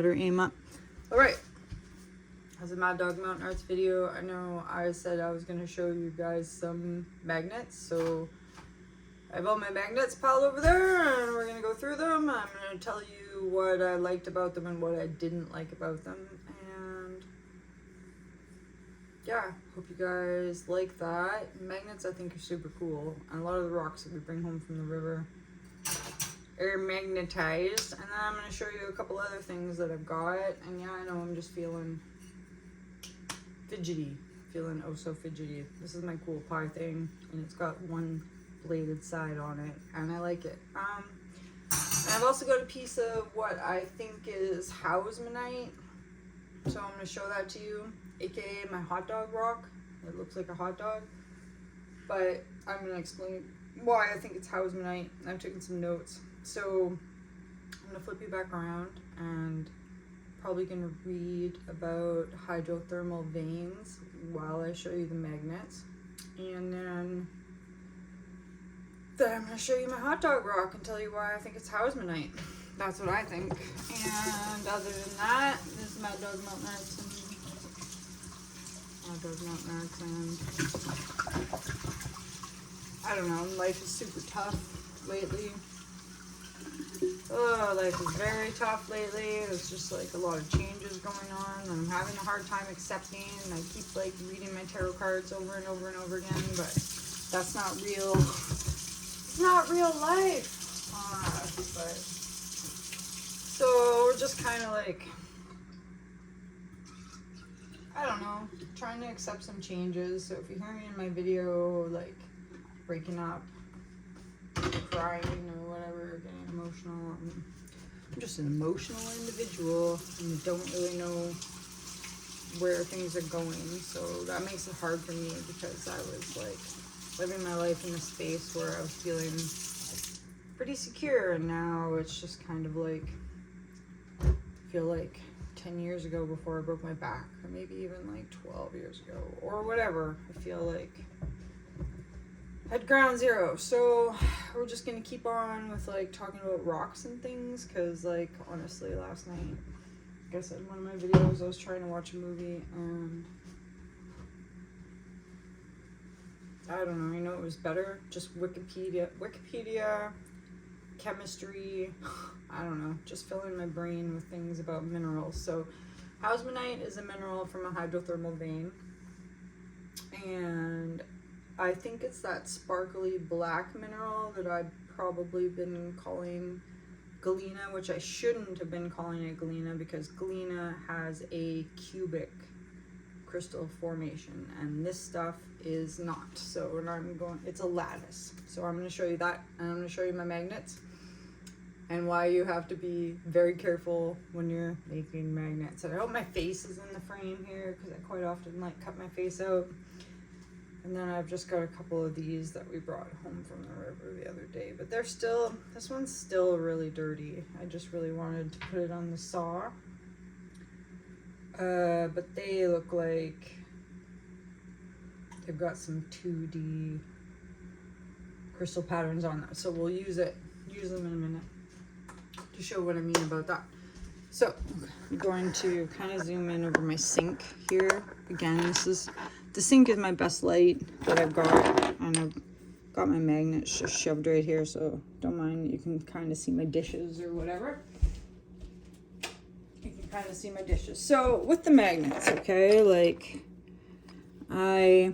Better aim up. All right. As a Mad Dog Mountain Arts video, I know I said I was going to show you guys some magnets, so I have all my magnets piled over there, and we're going to go through them. I'm going to tell you what I liked about them and what I didn't like about them, and yeah, hope you guys like that. Magnets I think are super cool, and a lot of the rocks that we bring home from the river are magnetized. And then I'm going to show you a couple other things that I've got, and yeah, I know I'm just feeling fidgety, feeling oh so fidgety. This is my cool pie thing, and it's got one bladed side on it, and I like it. And I've also got a piece of what I think is Hausmanite, so I'm going to show that to you, aka my hot dog rock. It looks like a hot dog, but I'm going to explain why I think it's Hausmanite. I've taken some notes, so I'm going to flip you back around and probably going to read about hydrothermal veins while I show you the magnets, and then I'm going to show you my hot dog rock and tell you why I think it's Hausmanite. That's what I think. And other than that, this is Mad Dog Mountain Arts and Mad Dog Mountain Arts, and I don't know, life is super tough lately. Oh, life is very tough lately. There's just like a lot of changes going on, and I'm having a hard time accepting, and I keep like reading my tarot cards over and over and over again, but that's not real. It's not real life. But so we're just kind of like, I don't know, trying to accept some changes. So if you hear me in my video like breaking up, crying or whatever, getting emotional, I'm just an emotional individual and don't really know where things are going, so that makes it hard for me, because I was like living my life in a space where I was feeling pretty secure, and now it's just kind of like, I feel like 10 years ago before I broke my back, or maybe even like 12 years ago or whatever. I feel like at ground zero. So we're just gonna keep on with like talking about rocks and things, because like honestly last night, like I said in one of my videos, I was trying to watch a movie, and I don't know, you know, it was better, just Wikipedia, chemistry, I don't know, just filling my brain with things about minerals. So Hausmanite is a mineral from a hydrothermal vein, and I think it's that sparkly black mineral that I've probably been calling galena, which I shouldn't have been calling it galena, because galena has a cubic crystal formation, and this stuff is not. So it's a lattice. So I'm going to show you that, and I'm going to show you my magnets and why you have to be very careful when you're making magnets. And I hope my face is in the frame here, because I quite often like cut my face out. And then I've just got a couple of these that we brought home from the river the other day, but they're still, this one's still really dirty. I just really wanted to put it on the saw. But they look like they've got some 2D crystal patterns on them. So we'll use them in a minute to show what I mean about that. So I'm going to kind of zoom in over my sink here. Again, the sink is my best light that I've got, and I've got my magnets just shoved right here, so don't mind. You can kind of see my dishes or whatever. You can kind of see my dishes. So with the magnets, okay, like, I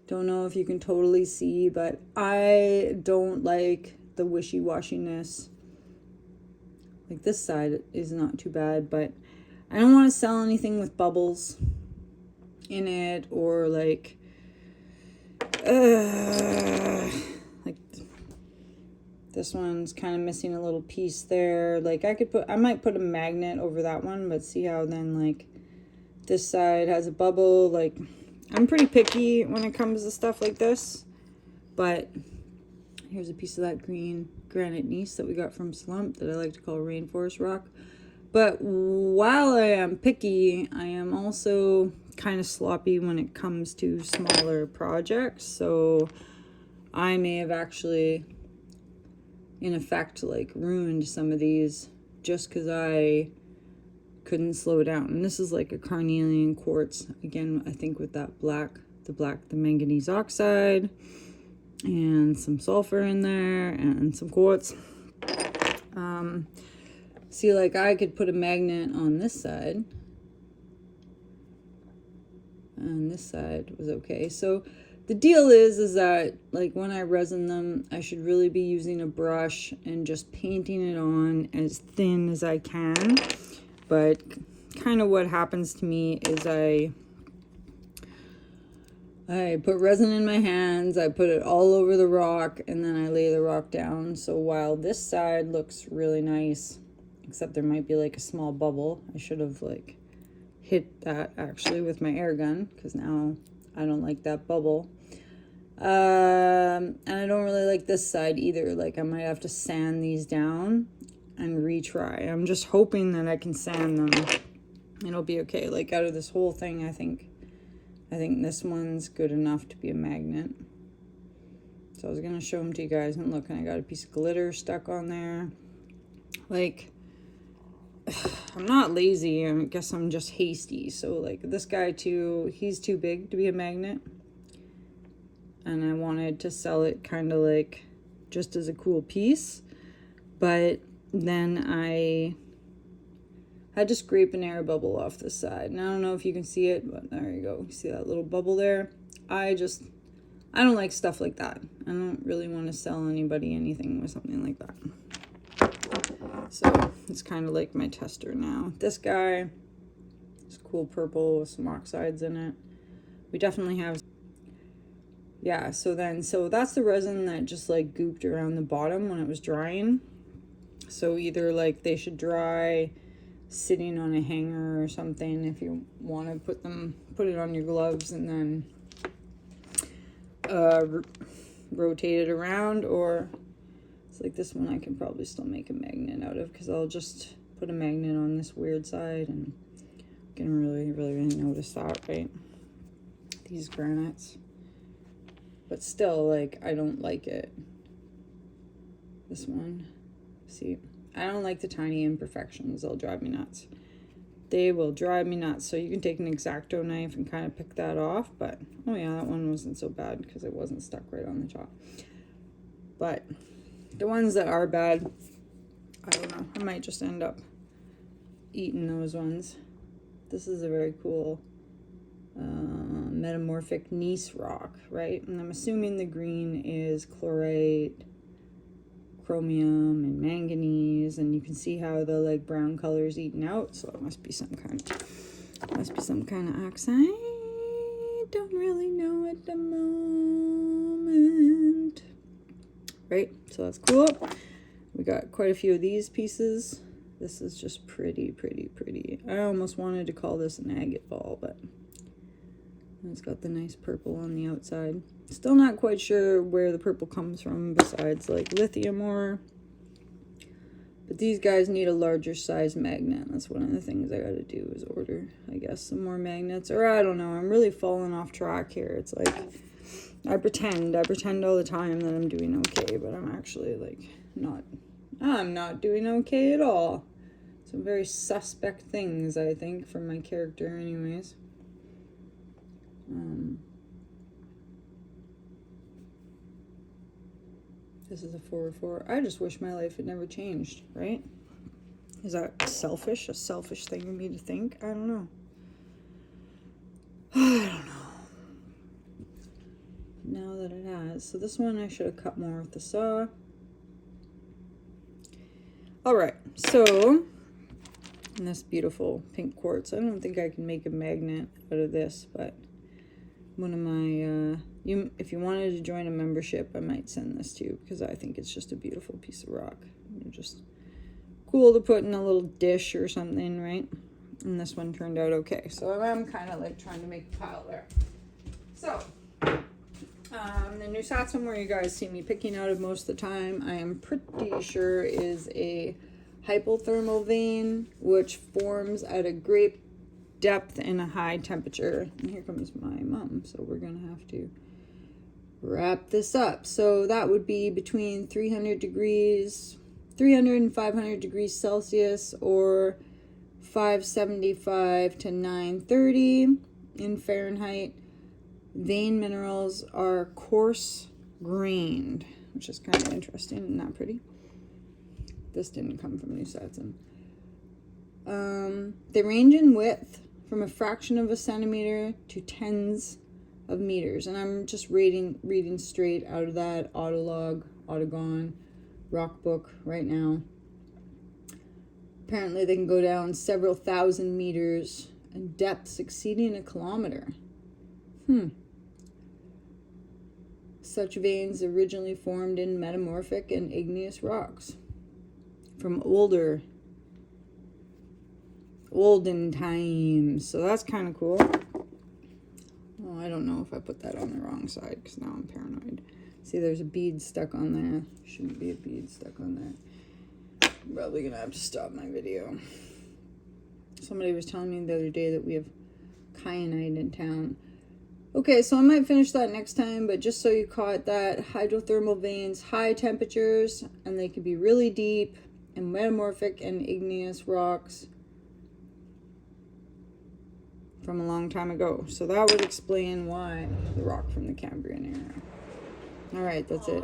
don't know if you can totally see, but I don't like the wishy-washiness. Like, this side is not too bad, but I don't want to sell anything with bubbles in it, or like this one's kind of missing a little piece there. Like, I might put a magnet over that one, but see how then like this side has a bubble. Like, I'm pretty picky when it comes to stuff like this, but here's a piece of that green granite gneiss that we got from Slump that I like to call rainforest rock. But while I am picky, I am also kind of sloppy when it comes to smaller projects. So I may have actually, in effect, like ruined some of these just because I couldn't slow down. And this is like a carnelian quartz. Again, I think with that the manganese oxide and some sulfur in there and some quartz. See, like I could put a magnet on this side. And this side was okay. So the deal is that like when I resin them, I should really be using a brush and just painting it on as thin as I can. But kind of what happens to me is I put resin in my hands, I put it all over the rock, and then I lay the rock down. So while this side looks really nice, except there might be like a small bubble, I should have like hit that actually with my air gun, because now I don't like that bubble. And I don't really like this side either. Like I might have to sand these down and retry. I'm just hoping that I can sand them and it'll be okay. Like out of this whole thing, I think this one's good enough to be a magnet. So I was gonna show them to you guys, and look, and I got a piece of glitter stuck on there. Like, I'm not lazy, I guess I'm just hasty. So like this guy too, he's too big to be a magnet. And I wanted to sell it kind of like just as a cool piece. But then I had to scrape an air bubble off the side. And I don't know if you can see it, but there you go. You see that little bubble there? I don't like stuff like that. I don't really want to sell anybody anything with something like that. So it's kind of like my tester now. This guy is cool purple with some oxides in it. We definitely have, yeah, so that's the resin that just like gooped around the bottom when it was drying. So either like they should dry sitting on a hanger or something if you want to put it on your gloves and then rotate it around, or it's like this one I can probably still make a magnet out of, because I'll just put a magnet on this weird side and you can really notice that, right? These granites. But still, like, I don't like it. This one, see, I don't like the tiny imperfections. They'll drive me nuts. They will drive me nuts. So you can take an X-Acto knife and kind of pick that off. But, oh yeah, that one wasn't so bad because it wasn't stuck right on the top. But the ones that are bad, I don't know. I might just end up eating those ones. This is a very cool metamorphic gneiss rock, right? And I'm assuming the green is chlorite, chromium, and manganese, and you can see how the like brown color is eaten out, so it must be some kind of oxide. Don't really know at the moment, right? So that's cool. We got quite a few of these pieces. This is just pretty. I almost wanted to call this an agate ball, but it's got the nice purple on the outside. Still not quite sure where the purple comes from besides like lithium ore. But these guys need a larger size magnet. That's one of the things I gotta do is order, I guess, some more magnets. Or I don't know, I'm really falling off track here. It's like, I pretend all the time that I'm doing okay, but I'm actually like I'm not doing okay at all. Some very suspect things, I think, from my character anyways. This is a 4/4. I just wish my life had never changed, right? Is that selfish? A selfish thing for me to think? I don't know. I don't know. Now that it has. So this one I should have cut more with the saw. Alright, so and this beautiful pink quartz. I don't think I can make a magnet out of this, but one of my if you wanted to join a membership, I might send this to you because I think it's just a beautiful piece of rock. Just cool to put in a little dish or something, right? And this one turned out okay. So I'm kind of like trying to make a pile there. So the new satsum where you guys see me picking out of most of the time, I am pretty sure is a hydrothermal vein, which forms at a great depth and a high temperature. And here comes my mom, so we're gonna have to wrap this up. So that would be between 300 and 500 degrees Celsius, or 575 to 930 in Fahrenheit. Vein minerals are coarse grained, which is kind of interesting and not pretty. This didn't come from New Saxon. They range in width from a fraction of a centimeter to tens of meters. And I'm just reading straight out of that Autogon rock book right now. Apparently they can go down several thousand meters and depths exceeding a kilometer. Such veins originally formed in metamorphic and igneous rocks from olden times. So that's kind of cool. Oh, I don't know if I put that on the wrong side because now I'm paranoid. See, there's a bead stuck on there. Shouldn't be a bead stuck on there. I'm probably gonna have to stop my video. Somebody was telling me the other day that we have kyanite in town. Okay, so I might finish that next time, but just so you caught that, hydrothermal veins, high temperatures, and they can be really deep, and metamorphic and igneous rocks from a long time ago. So that would explain why the rock from the Cambrian era. All right, that's it.